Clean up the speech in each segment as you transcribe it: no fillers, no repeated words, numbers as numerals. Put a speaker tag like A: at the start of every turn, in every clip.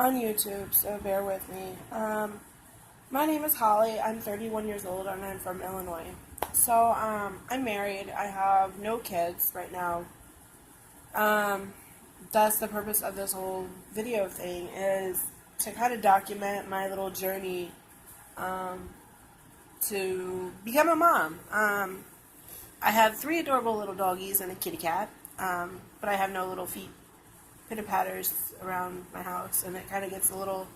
A: on YouTube, so bear with me. My name is Holly. I'm 31 years old and I'm from Illinois. So, I'm married. I have no kids right now. That's the purpose of this whole video thing, is to kind of document my little journey to become a mom. I have 3 adorable little doggies and a kitty cat, but I have no little feet pitter-patters around my house, and it kind of gets a little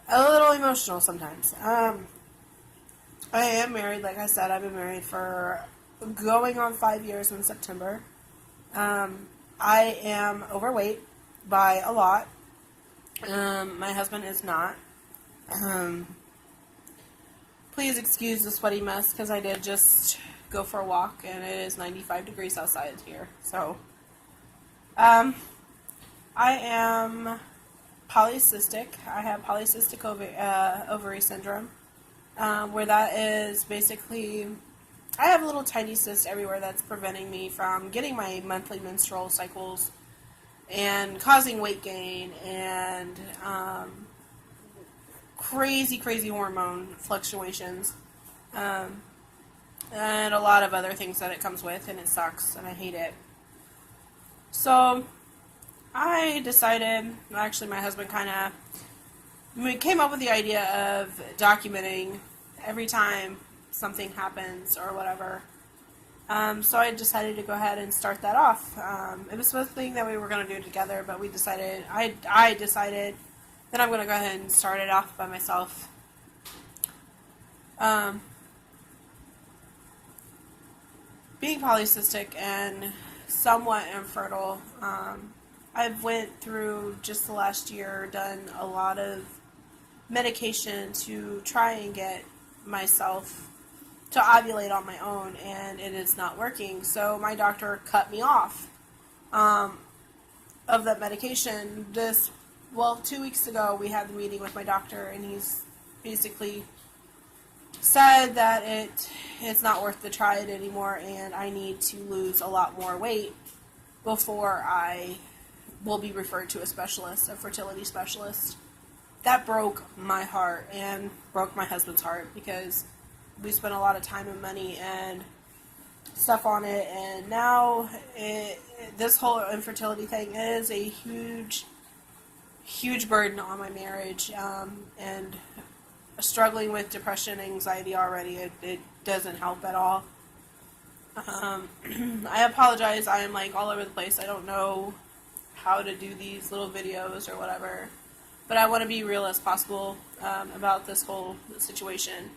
A: emotional sometimes. I am married, like I said. I've been married for going on 5 years in September. I am overweight by a lot. My husband is not. Please excuse the sweaty mess, because I did just go for a walk, and it is 95 degrees outside here. So, I am polycystic. I have polycystic ovary syndrome, where that is basically, I have a little tiny cyst everywhere that's preventing me from getting my monthly menstrual cycles and causing weight gain and crazy hormone fluctuations, and a lot of other things that it comes with, and it sucks, and I hate it. So, I decided, actually my husband came up with the idea of documenting every time something happens or whatever. So I decided to go ahead and start that off. It was something that we were going to do together, but I decided that I'm going to go ahead and start it off by myself. Being polycystic and somewhat infertile, I've went through just the last year, done a lot of medication to try and get myself to ovulate on my own, and it is not working. So my doctor cut me off of that medication. 2 weeks ago we had the meeting with my doctor, and he's basically said that it's not worth the try it anymore, and I need to lose a lot more weight before I will be referred to a specialist, a fertility specialist. That broke my heart and broke my husband's heart, because we spent a lot of time and money and stuff on it, and now this whole infertility thing is a huge burden on my marriage, and struggling with depression, anxiety already. It doesn't help at all. I apologize. I am like all over the place. I don't know how to do these little videos or whatever, but I want to be real as possible about this whole situation.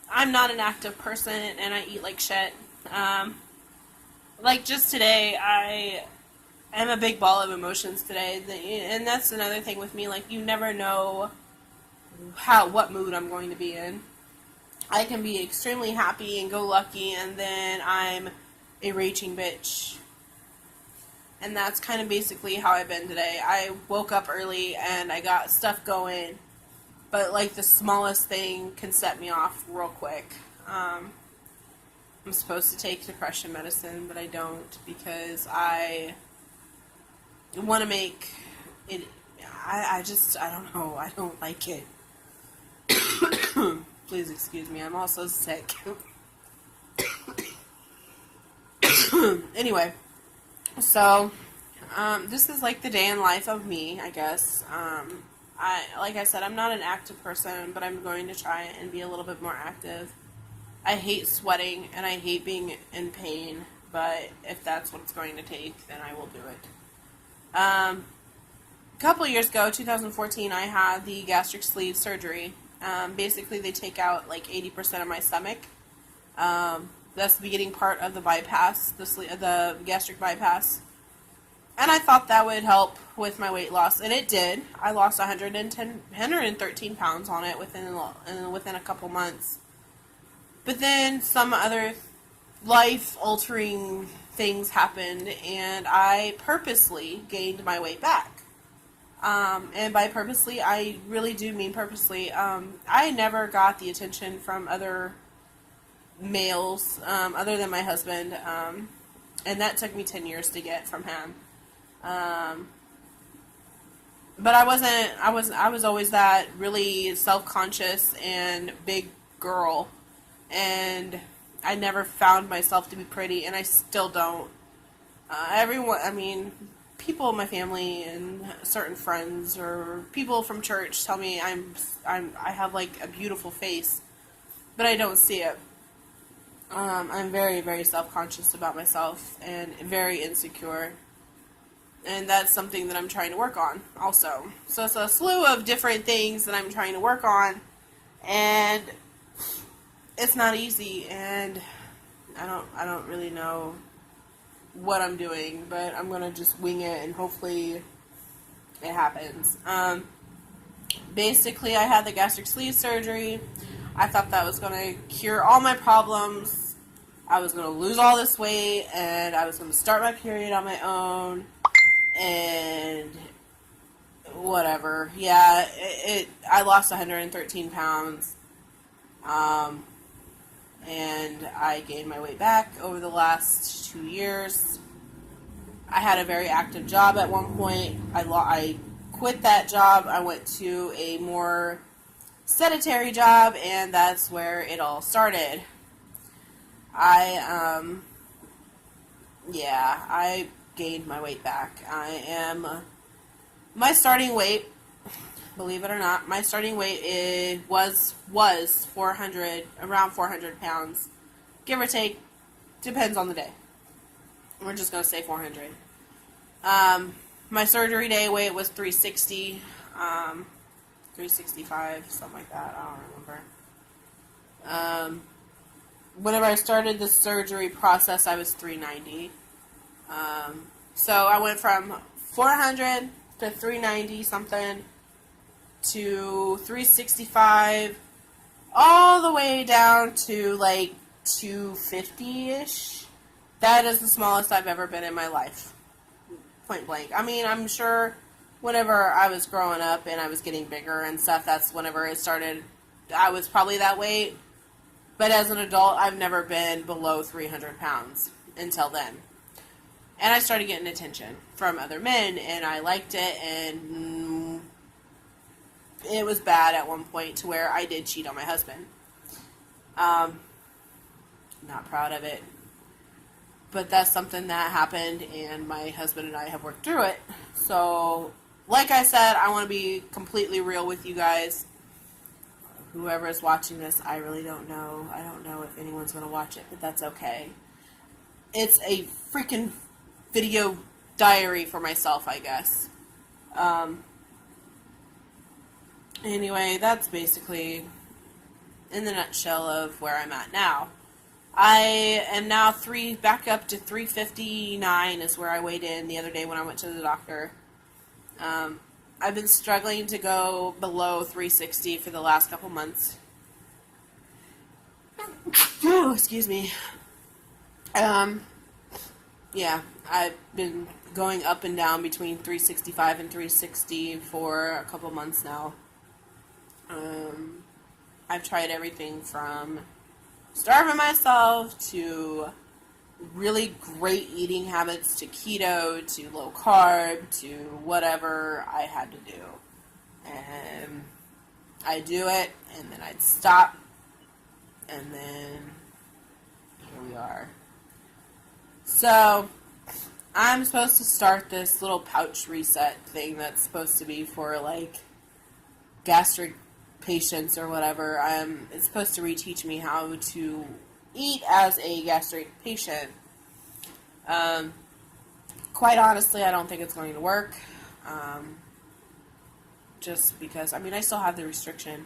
A: I'm not an active person, and I eat like shit. Like just today, I am a big ball of emotions today, and that's another thing with me. Like, you never know what mood I'm going to be in. I can be extremely happy and go lucky, and then I'm a raging bitch. And that's kind of basically how I've been today. I woke up early and I got stuff going, but like the smallest thing can set me off real quick. I'm supposed to take depression medicine, but I don't, because I want to make it, I don't know, I don't like it. Please excuse me, I'm also sick. Anyway, so, this is like the day in life of me, I guess. Like I said, I'm not an active person, but I'm going to try and be a little bit more active. I hate sweating, and I hate being in pain, but if that's what it's going to take, then I will do it. A couple years ago, 2014, I had the gastric sleeve surgery. Basically, they take out like 80% of my stomach. That's the beginning part of the bypass, the gastric bypass. And I thought that would help with my weight loss, and it did. I lost 113 pounds on it within a couple months. But then some other life-altering things happened, and I purposely gained my weight back. And by purposely, I really do mean purposely. I never got the attention from other males, other than my husband, and that took me 10 years to get from him. but I was always that really self-conscious and big girl, and I never found myself to be pretty, and I still don't. Everyone, I mean, people in my family and certain friends or people from church tell me I have like a beautiful face, but I don't see it. I'm very, very self-conscious about myself and very insecure. And that's something that I'm trying to work on also. So it's a slew of different things that I'm trying to work on. And it's not easy, and I don't really know what I'm doing, but I'm going to just wing it and hopefully it happens. Basically, I had the gastric sleeve surgery. I thought that was going to cure all my problems. I was going to lose all this weight, and I was going to start my period on my own, and whatever. Yeah, I lost 113 pounds, and I gained my weight back over the last 2 years. I had a very active job at one point. I quit that job. I went to a more sedentary job, and that's where it all started. I gained my weight back. My starting weight, believe it or not, my starting weight was 400, around 400 pounds, give or take, depends on the day. We're just going to say 400. My surgery day weight was 360, 365, something like that. I don't remember. Whenever I started the surgery process, I was 390. So I went from 400 to 390 something to 365, all the way down to like 250-ish. That is the smallest I've ever been in my life. Point blank. I mean, I'm sure whenever I was growing up and I was getting bigger and stuff, that's whenever it started. I was probably that weight. But as an adult, I've never been below 300 pounds until then. And I started getting attention from other men, and I liked it, and it was bad at one point to where I did cheat on my husband. Not proud of it. But that's something that happened, and my husband and I have worked through it. So, like I said, I want to be completely real with you guys. Whoever is watching this, I really don't know. I don't know if anyone's going to watch it, but that's okay. It's a freaking video diary for myself, I guess. Anyway, that's basically in the nutshell of where I'm at now. I am now back up to 359 is where I weighed in the other day when I went to the doctor. I've been struggling to go below 360 for the last couple months. Oh, excuse me. Yeah, I've been going up and down between 365 and 360 for a couple months now. I've tried everything from starving myself to really great eating habits to keto to low carb to whatever I had to do. And I'd do it, and then I'd stop, and then here we are. So, I'm supposed to start this little pouch reset thing that's supposed to be for, like, gastric patients or whatever. It's supposed to reteach me how to eat as a gastric patient. Quite honestly, I don't think it's going to work. Just because, I mean, I still have the restriction.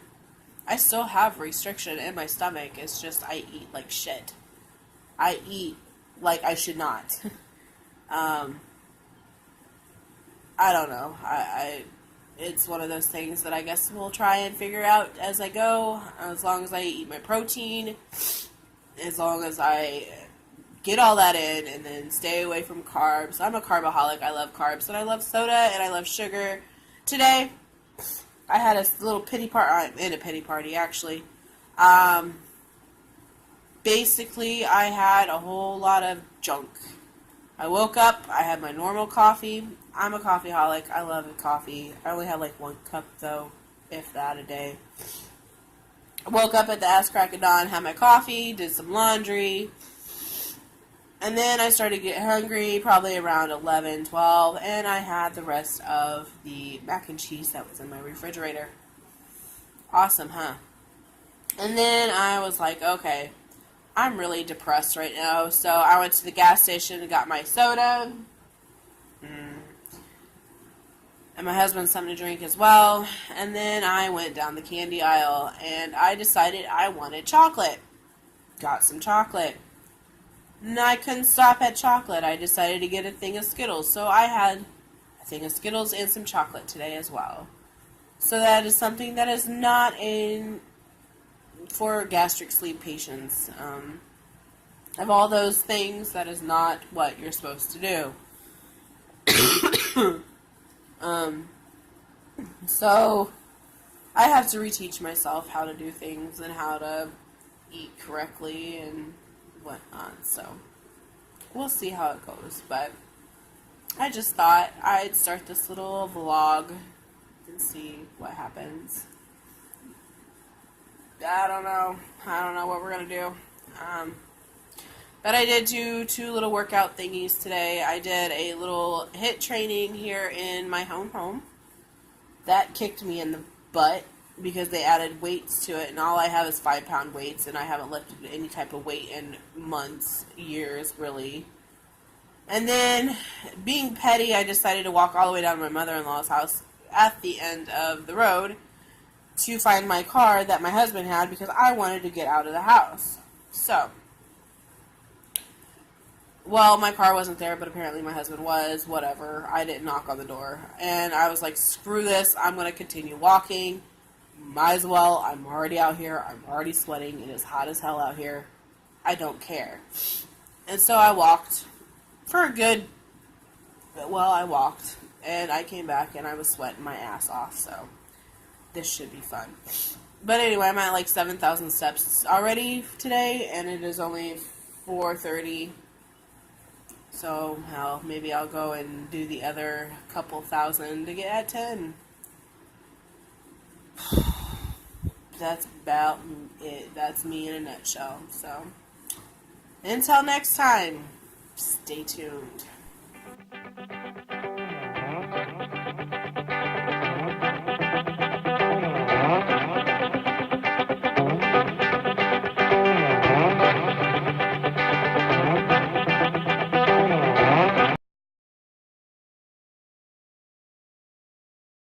A: I still have restriction in my stomach. It's just I eat like shit. I eat like I should not. I don't know. It's one of those things that I guess we'll try and figure out as I go. As long as I eat my protein, as long as I get all that in, and then stay away from carbs. I'm a carbaholic. I love carbs, and I love soda, and I love sugar. Today, I had a little pity party. I'm in a pity party, actually. Basically, I had a whole lot of junk. I woke up, I had my normal coffee, I'm a coffeeholic. I love coffee. I only had like 1 cup though, if that, a day. I woke up at the ass crack of dawn, had my coffee, did some laundry, and then I started to get hungry probably around 11, 12, and I had the rest of the mac and cheese that was in my refrigerator. Awesome, huh? And then I was like, okay, I'm really depressed right now, so I went to the gas station and got my soda. And my husband something to drink as well. And then I went down the candy aisle and I decided I wanted chocolate. Got some chocolate. And I couldn't stop at chocolate. I decided to get a thing of Skittles. So I had a thing of Skittles and some chocolate today as well. So that is something that is not for gastric sleep patients. Of all those things, that is not what you're supposed to do. So I have to reteach myself how to do things and how to eat correctly and whatnot. So we'll see how it goes. But I just thought I'd start this little vlog and see what happens. I don't know. I don't know what we're going to do. But I did do 2 little workout thingies today. I did a little HIIT training here in my home. That kicked me in the butt because they added weights to it, and all I have is 5-pound weights, and I haven't lifted any type of weight in months, years, really. And then, being petty, I decided to walk all the way down to my mother-in-law's house at the end of the road to find my car that my husband had because I wanted to get out of the house. So, well, my car wasn't there, but apparently my husband was. Whatever. I didn't knock on the door. And I was like, screw this. I'm going to continue walking. Might as well. I'm already out here. I'm already sweating. It is hot as hell out here. I don't care. And so I walked for a good... Well, I walked. And I came back and I was sweating my ass off. So this should be fun. But anyway, I'm at like 7,000 steps already today. And it is only 4:30. So, hell, maybe I'll go and do the other couple thousand to get at 10. That's about it. That's me in a nutshell. So, until next time, stay tuned.